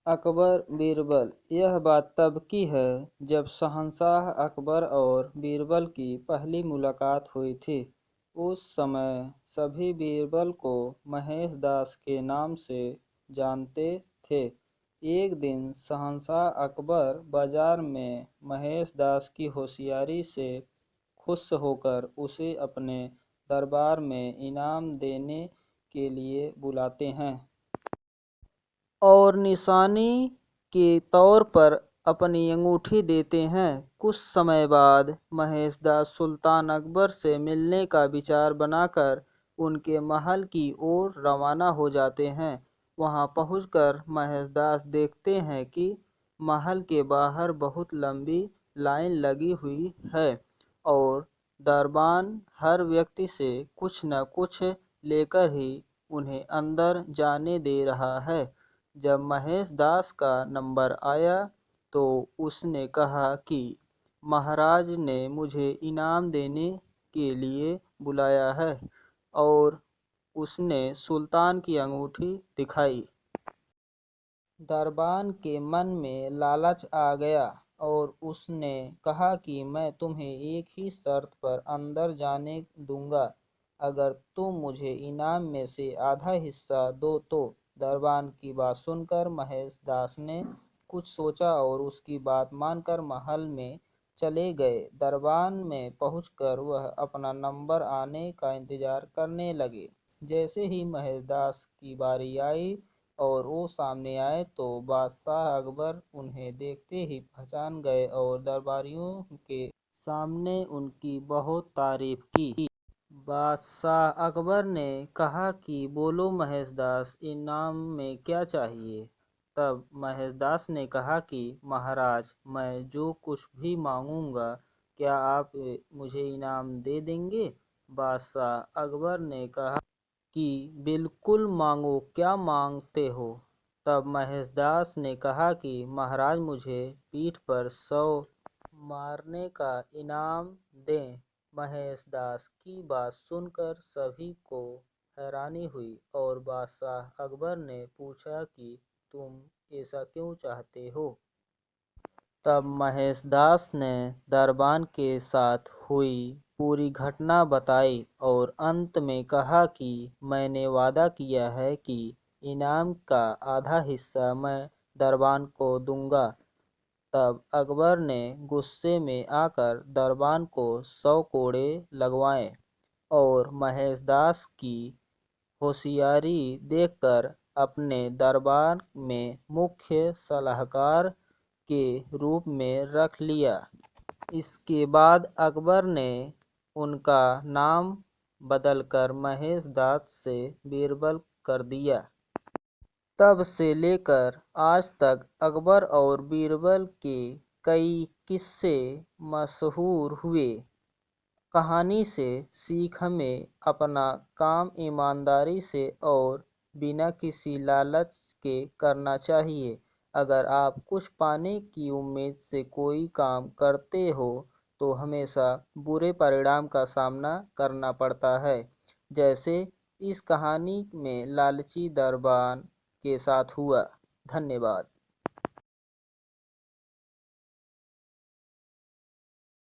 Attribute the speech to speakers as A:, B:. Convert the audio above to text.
A: अकबर बीरबल। यह बात तब की है जब शहंशाह अकबर और बीरबल की पहली मुलाकात हुई थी। उस समय सभी बीरबल को महेश दास के नाम से जानते थे। एक दिन शहंशाह अकबर बाजार में महेश दास की होशियारी से खुश होकर उसे अपने दरबार में इनाम देने के लिए बुलाते हैं और निशानी के तौर पर अपनी अंगूठी देते हैं। कुछ समय बाद महेशदास सुल्तान अकबर से मिलने का विचार बनाकर उनके महल की ओर रवाना हो जाते हैं। वहां पहुंचकर महेशदास देखते हैं कि महल के बाहर बहुत लंबी लाइन लगी हुई है और दरबान हर व्यक्ति से कुछ न कुछ लेकर ही उन्हें अंदर जाने दे रहा है। जब महेश दास का नंबर आया तो उसने कहा कि महाराज ने मुझे इनाम देने के लिए बुलाया है और उसने सुल्तान की अंगूठी दिखाई। दरबान के मन में लालच आ गया और उसने कहा कि मैं तुम्हें एक ही शर्त पर अंदर जाने दूंगा, अगर तुम मुझे इनाम में से आधा हिस्सा दो तो। दरबान की बात सुनकर महेश दास ने कुछ सोचा और उसकी बात मानकर महल में चले गए। दरबान में पहुंचकर वह अपना नंबर आने का इंतजार करने लगे। जैसे ही महेश दास की बारी आई और वो सामने आए तो बादशाह अकबर उन्हें देखते ही पहचान गए और दरबारियों के सामने उनकी बहुत तारीफ की। बादशाह अकबर ने कहा कि बोलो महेश दास, इनाम में क्या चाहिए। तब महेश दास ने कहा कि महाराज, मैं जो कुछ भी मांगूंगा क्या आप मुझे इनाम दे देंगे। बादशाह अकबर ने कहा कि बिल्कुल मांगो, क्या मांगते हो। तब महेश दास ने कहा कि महाराज मुझे पीठ पर 100 मारने का इनाम दें। महेश दास की बात सुनकर सभी को हैरानी हुई और बादशाह अकबर ने पूछा कि तुम ऐसा क्यों चाहते हो। तब महेश दास ने दरबान के साथ हुई पूरी घटना बताई और अंत में कहा कि मैंने वादा किया है कि इनाम का आधा हिस्सा मैं दरबान को दूंगा। तब अकबर ने गुस्से में आकर दरबान को 100 कोड़े लगवाए और महेश दास की होशियारी देखकर अपने दरबार में मुख्य सलाहकार के रूप में रख लिया। इसके बाद अकबर ने उनका नाम बदलकर महेश दास से बीरबल कर दिया। तब से लेकर आज तक अकबर और बीरबल के कई किस्से मशहूर हुए। कहानी से सीख हमें अपना काम ईमानदारी से और बिना किसी लालच के करना चाहिए। अगर आप कुछ पाने की उम्मीद से कोई काम करते हो तो हमेशा बुरे परिणाम का सामना करना पड़ता है, जैसे इस कहानी में लालची दरबान के साथ हुआ। धन्यवाद।